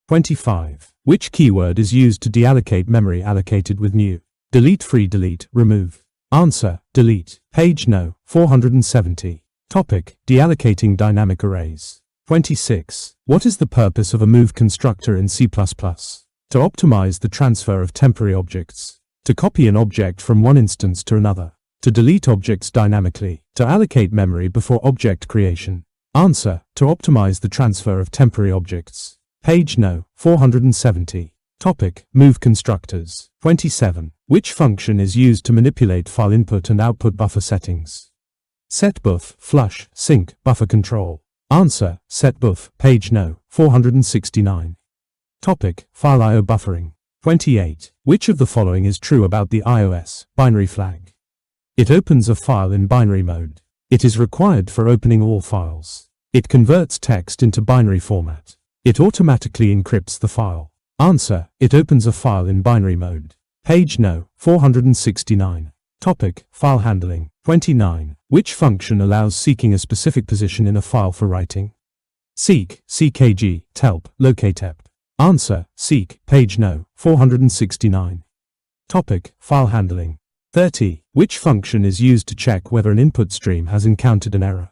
25. Which keyword is used to deallocate memory allocated with new? Delete, free, delete, remove. Answer, delete. Page no. 470. Topic, deallocating dynamic arrays. 26. What is the purpose of a move constructor in C++? To optimize the transfer of temporary objects. To copy an object from one instance to another. To delete objects dynamically. To allocate memory before object creation. Answer, to optimize the transfer of temporary objects. Page no. 470. Topic, move constructors. 27. Which function is used to manipulate file input and output buffer settings? Setbuff, flush, sync, buffer control. Answer, setbuff. Page no. 469. Topic, file I/O buffering. 28. Which of the following is true about the iOS binary flag? It opens a file in binary mode. It is required for opening all files. It converts text into binary format. It automatically encrypts the file. Answer, it opens a file in binary mode. Page no. 469. Topic, file handling. 29. Which function allows seeking a specific position in a file for writing? Seek, ckg, telp, locatep. Answer, seek. Page no. 469. Topic, file handling. 30. Which function is used to check whether an input stream has encountered an error?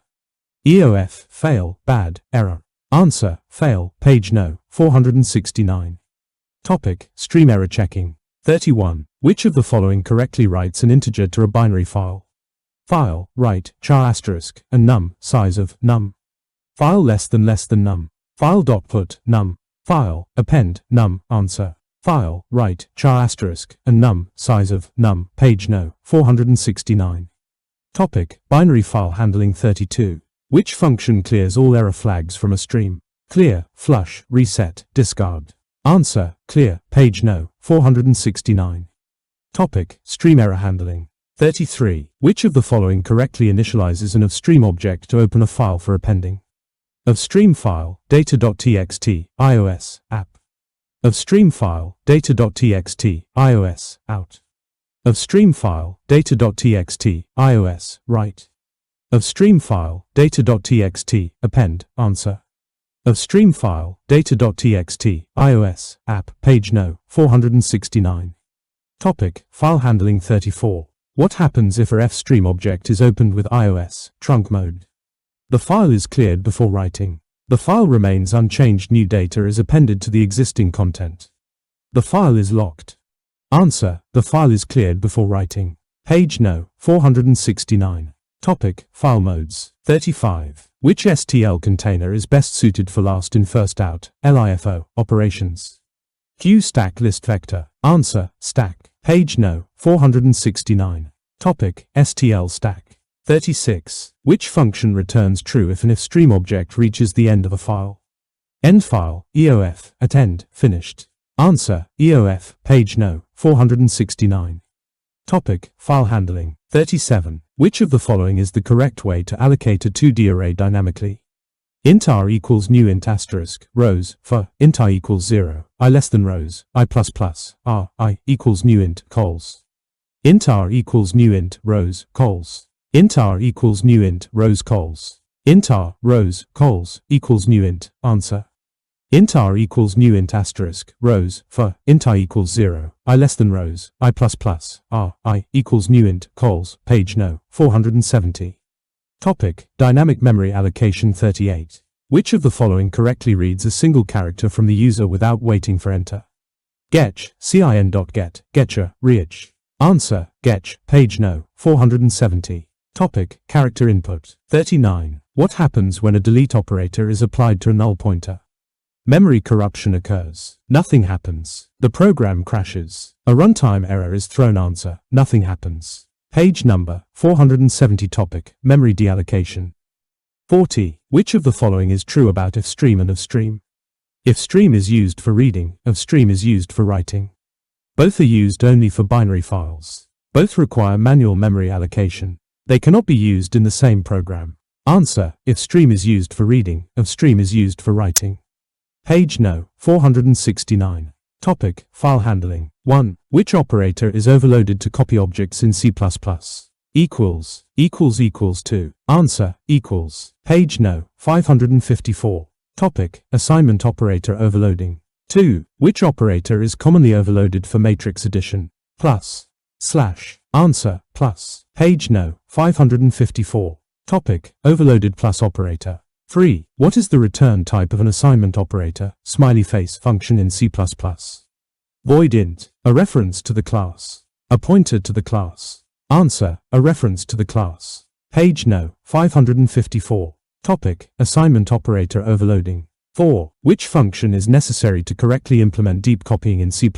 EOF, fail, bad, error. Answer, fail. Page no. 469. Topic, stream error checking. 31. Which of the following correctly writes an integer to a binary file? File, write, char asterisk, and num, size of, num. File less than num. File dot put, num. File, append, num. Answer. File, write, char asterisk, and num, size of, num. Page no. 469. Topic, binary file handling. 32. Which function clears all error flags from a stream? Clear, flush, reset, discard. Answer, clear. Page no. 469. Topic, stream error handling. 33. Which of the following correctly initializes an ofstream object to open a file for appending? Ofstream file, data.txt, iOS, app. Ofstream file, data.txt, iOS, out. Ofstream file, data.txt, iOS, write. Ofstream file, data.txt, append. Answer. Ofstream file, data.txt, iOS, app. Page no. 469. Topic, file handling. 34. What happens if a fstream object is opened with iOS, trunk mode? The file is cleared before writing. The file remains unchanged. New data is appended to the existing content. The file is locked. Answer, the file is cleared before writing. Page no. 469. Topic, file modes. 35. Which STL container is best suited for last in first out, LIFO, operations? Q stack list vector. Answer, stack. Page no. 469. Topic, STL stack. 36. Which function returns true if an ifstream object reaches the end of a file? End file, EOF, at end, finished. Answer, EOF. Page no. 469. Topic, file handling. 37. Which of the following is the correct way to allocate a 2D array dynamically? Int r equals new int asterisk, rows, for, int I equals 0, I less than rows, I plus plus, r, I, equals new int, cols. Int r equals new int, rows, cols. Int r equals new int, rows, cols. Int r, rows, cols, equals new int, answer. Int r equals new int asterisk, rows, for, int I equals 0, I less than rows, I plus plus, r, I, equals new int, cols. Page no. 470. Topic, dynamic memory allocation. 38. Which of the following correctly reads a single character from the user without waiting for enter? Getch, cin.get, getcha, reach. Answer, getch. Page no. 470. Topic, character input. 39. What happens when a delete operator is applied to a null pointer? Memory corruption occurs. Nothing happens. The program crashes. A runtime error is thrown. Answer, nothing happens. Page number 470. Topic, memory deallocation. 40. Which of the following is true about ifstream and ofstream? Ifstream is used for reading, ofstream is used for writing. Both are used only for binary files. Both require manual memory allocation. They cannot be used in the same program. Answer, ifstream is used for reading, ofstream is used for writing. Page no. 469. Topic, file handling. 1. Which operator is overloaded to copy objects in C++? Equals, to. Answer, equals. Page no. 554. Topic, assignment operator overloading. 2. Which operator is commonly overloaded for matrix addition? Plus. Slash. Answer. Plus. Page no. 554. Topic. Overloaded plus operator. 3. What is the return type of an assignment operator, smiley face function in C++? Void int. A reference to the class. A pointer to the class. Answer. A reference to the class. Page no. 554. Topic. Assignment operator overloading. 4. Which function is necessary to correctly implement deep copying in C++?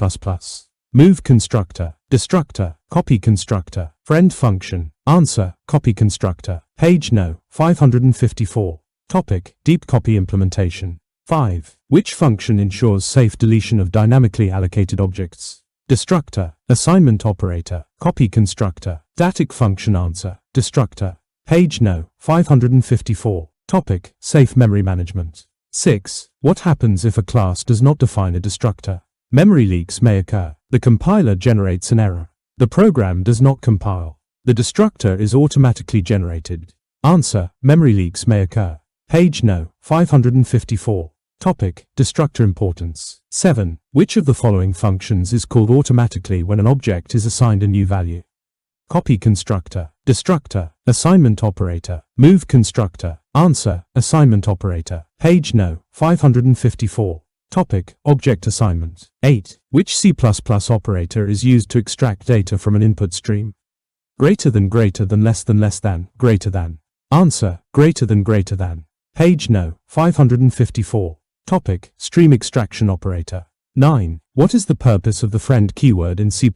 Move constructor, destructor, copy constructor, friend function. Answer. Copy constructor. Page no. 554. Topic. Deep copy implementation. 5. Which function ensures safe deletion of dynamically allocated objects? Destructor, assignment operator, copy constructor, static function. Answer. Destructor. Page no. 554. Topic. Safe memory management. 6. What happens if a class does not define a destructor? Memory leaks may occur. The compiler generates an error. The program does not compile. The destructor is automatically generated. Answer. Memory leaks may occur. Page no. 554. Topic. Destructor importance. 7. Which of the following functions is called automatically when an object is assigned a new value? Copy constructor, destructor, assignment operator, move constructor. Answer. Assignment operator. Page no. 554. Topic. Object assignment. 8. Which C++ operator is used to extract data from an input stream? Greater than, less than, greater than. Answer. Greater than. Page no. 554. Topic. Stream extraction operator. 9. What is the purpose of the friend keyword in C++?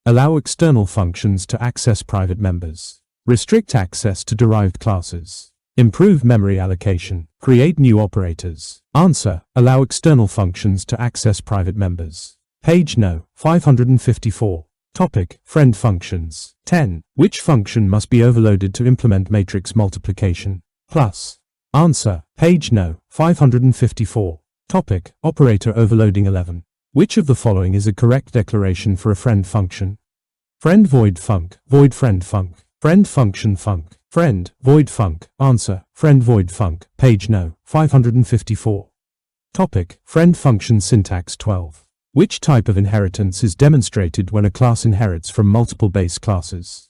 Allow external functions to access private members. Restrict access to derived classes. Improve memory allocation. Create new operators. Answer. Allow external functions to access private members. Page no. 554. Topic. Friend functions. 10. Which function must be overloaded to implement matrix multiplication? Plus. Answer. Page no. 554. Topic. Operator overloading. 11. Which of the following is a correct declaration for a friend function? Friend void func, void friend func, friend function func, friend void func. Answer. Friend void func. Page no. 554. Topic. Friend function syntax. 12. Which type of inheritance is demonstrated when a class inherits from multiple base classes?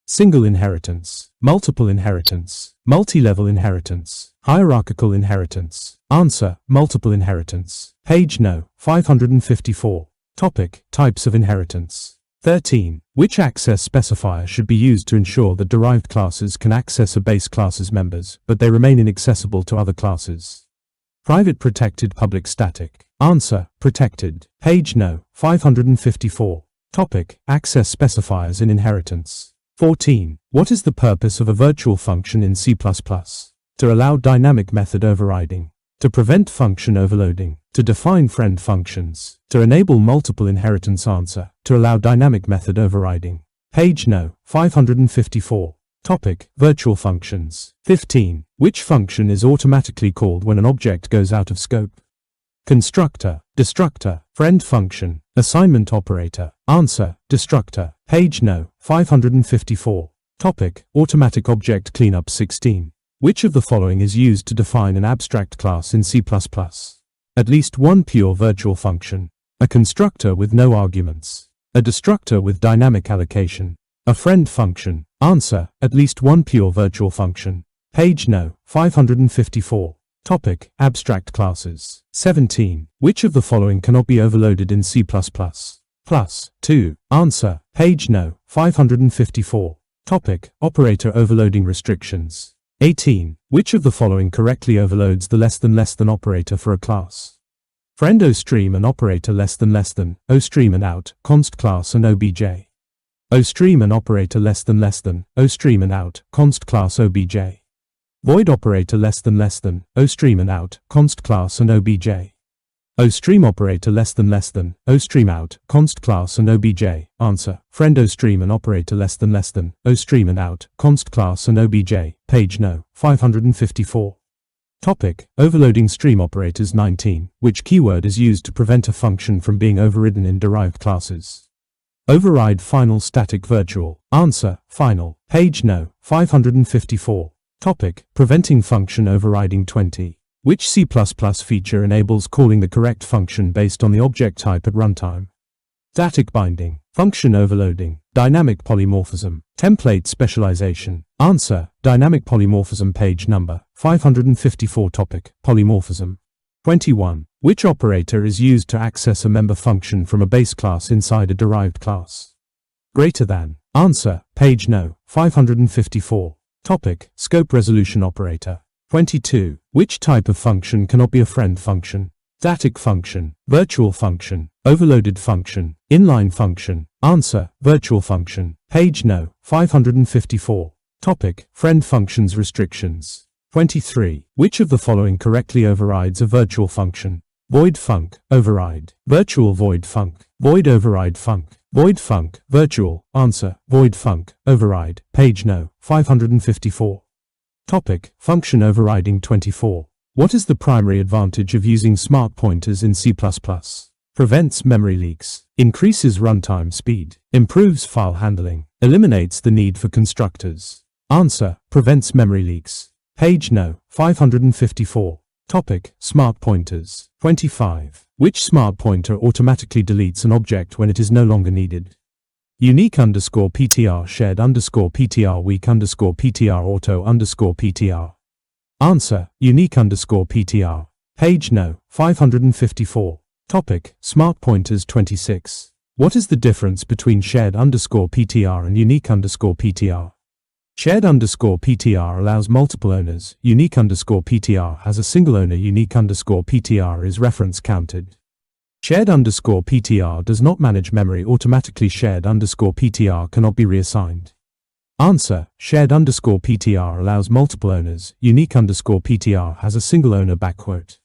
Single inheritance, multiple inheritance, multi-level inheritance, hierarchical inheritance. Answer. Multiple inheritance. Page no. 554. Topic. Types of inheritance. 13. Which access specifier should be used to ensure that derived classes can access a base class's members, but they remain inaccessible to other classes? Private, protected, public, static. Answer. Protected. Page no. 554. Topic. Access specifiers in inheritance. 14. What is the purpose of a virtual function in C++? To allow dynamic method overriding. To prevent function overloading. To define friend functions. To enable multiple inheritance. Answer. To allow dynamic method overriding. Page no. 554. Topic. Virtual functions. 15. Which function is automatically called when an object goes out of scope? Constructor, destructor, friend function, assignment operator. Answer. Destructor. Page no. 554. Topic. Automatic object cleanup. 16. Which of the following is used to define an abstract class in C++? At least one pure virtual function. A constructor with no arguments. A destructor with dynamic allocation. A friend function. Answer. At least one pure virtual function. Page no. 554. Topic. Abstract classes. 17. Which of the following cannot be overloaded in C++? Plus. 2. Answer. Page no. 554. Topic. Operator overloading restrictions. 18. Which of the following correctly overloads the less than operator for a class? Friend ostream and operator less than, ostream and out, const class and obj. Ostream and operator less than, ostream and out, const class obj. Void operator less than, ostream and out, const class and obj. Ostream operator less than, ostream out, const class and obj. Answer. Friend ostream and operator less than, ostream and out, const class and obj. Page no. 554. Topic. Overloading stream operators. 19. Which keyword is used to prevent a function from being overridden in derived classes? Override final static virtual. Answer. Final. Page no. 554. Topic. Preventing function overriding. 20. Which C++ feature enables calling the correct function based on the object type at runtime? Static binding, function overloading, dynamic polymorphism, template specialization. Answer: dynamic polymorphism. Page number 554. Topic: polymorphism. 21. Which operator is used to access a member function from a base class inside a derived class? Greater than. Answer: page no. 554. Topic: scope resolution operator. 22. Which type of function cannot be a friend function? Static function, virtual function, overloaded function, inline function. Answer: virtual function. Page no. 554. Topic: friend functions restrictions. 23. Which of the following correctly overrides a virtual function? Void func, override. Virtual void func, void override func. Void func, virtual. Answer: void func, override. Page no. 554. Topic: function overriding. 24. What is the primary advantage of using smart pointers in C++? Prevents memory leaks, increases runtime speed, improves file handling, eliminates the need for constructors. Answer: prevents memory leaks. Page no. 554. Topic: smart pointers. 25. Which smart pointer automatically deletes an object when it is no longer needed? Unique_PTR, shared_PTR, weak_PTR, auto_PTR. Answer: unique_PTR. Page no. 554. Topic: smart pointers. 26. What is the difference between shared_PTR and unique_PTR? Shared_PTR allows multiple owners. Unique_PTR has a single owner. Unique_PTR is reference counted. Shared_PTR does not manage memory automatically. Shared_PTR cannot be reassigned. Answer: shared_PTR allows multiple owners. Unique_PTR has a single owner. Backquote.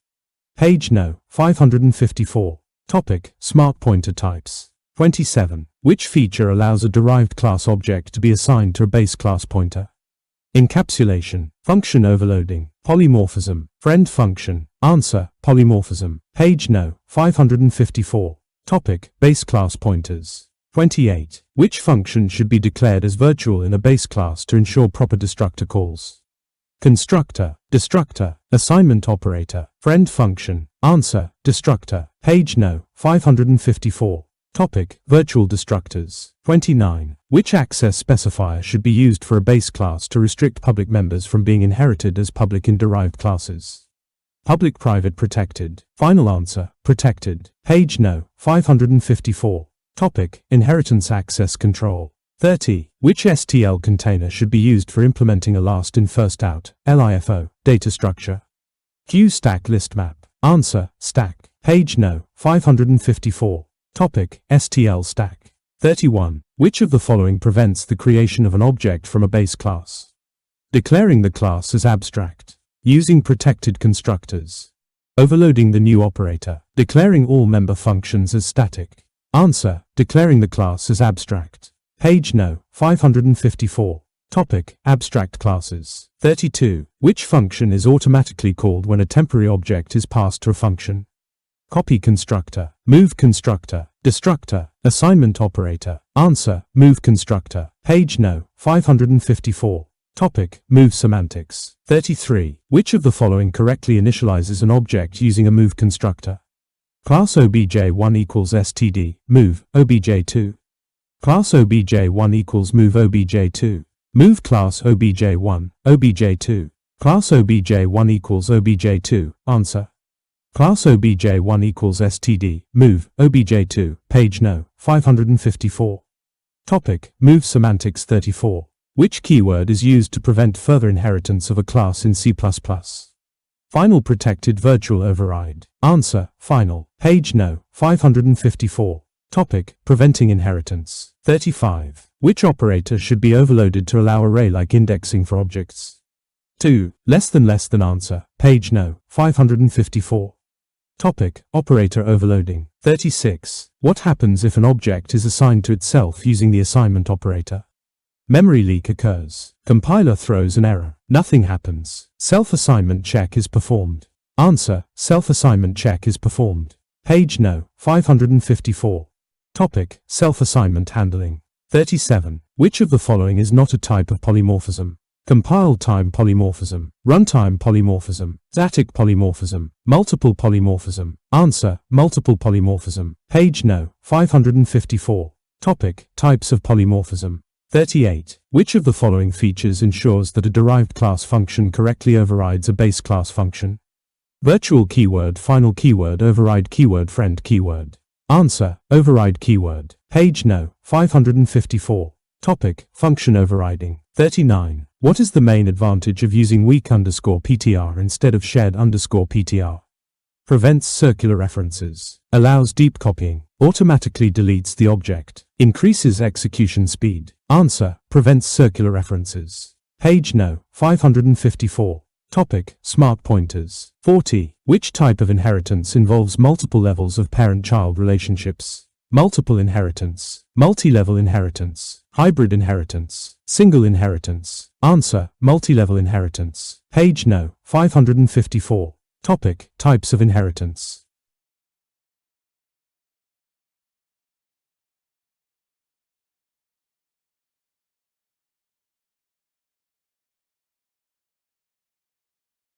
Page no. 554. Topic: smart pointer types. 27. Which feature allows a derived class object to be assigned to a base class pointer? Encapsulation, function overloading, polymorphism, friend function. Answer: polymorphism. Page no. 554. Topic: base class pointers. 28. Which function should be declared as virtual in a base class to ensure proper destructor calls? Constructor, destructor, assignment operator, friend function. Answer: destructor. Page no. 554. Topic: virtual destructors. 29. Which access specifier should be used for a base class to restrict public members from being inherited as public in derived classes? Public, private, protected. Final answer: protected. Page no. 554. Topic: inheritance access control. 30. Which STL container should be used for implementing a last in first out (LIFO) data structure? Q stack list map. Answer: stack. Page no. 554. Topic: STL stack. 31. Which of the following prevents the creation of an object from a base class? Declaring the class as abstract. Using protected constructors. Overloading the new operator. Declaring all member functions as static. Answer: declaring the class as abstract. Page no. 554. Topic: abstract classes. 32. Which function is automatically called when a temporary object is passed to a function? Copy constructor, move constructor, destructor, assignment operator. Answer: move constructor. Page no. 554. Topic: move semantics. 33. Which of the following correctly initializes an object using a move constructor? Class obj1 equals std, move, obj2. Class obj1 equals move obj2. Move class obj1, obj2. Class obj1 equals obj2. Answer: class obj1 equals std, move, obj2. Page no. 554. Topic: move semantics. 34. Which keyword is used to prevent further inheritance of a class in C++? Final, protected, virtual, override. Answer: final. Page no. 554. Topic: preventing inheritance. 35. Which operator should be overloaded to allow array-like indexing for objects? 2. Less than answer. Page no. 554. Topic: operator overloading. 36. What happens if an object is assigned to itself using the assignment operator? Memory leak occurs. Compiler throws an error. Nothing happens. Self-assignment check is performed. Answer: self-assignment check is performed. Page no. 554. Topic: self-assignment handling. 37. Which of the following is not a type of polymorphism? Compile time polymorphism, runtime polymorphism, static polymorphism, multiple polymorphism. Answer, multiple polymorphism. Page No. 554. Topic, types of polymorphism. 38. Which of the following features ensures that a derived class function correctly overrides a base class function? Virtual keyword, final keyword, override keyword, friend keyword. Answer, override keyword. Page No. 554. Topic, function overriding. 39. What is the main advantage of using weak_ptr instead of shared_ptr? Prevents circular references, allows deep copying, automatically deletes the object, increases execution speed. Answer, prevents circular references. Page No. 554. Topic, smart pointers. 40. Which type of inheritance involves multiple levels of parent-child relationships? Multiple inheritance, multi-level inheritance, hybrid inheritance, single inheritance. Answer, multi-level inheritance. Page No. 554. Topic, types of inheritance.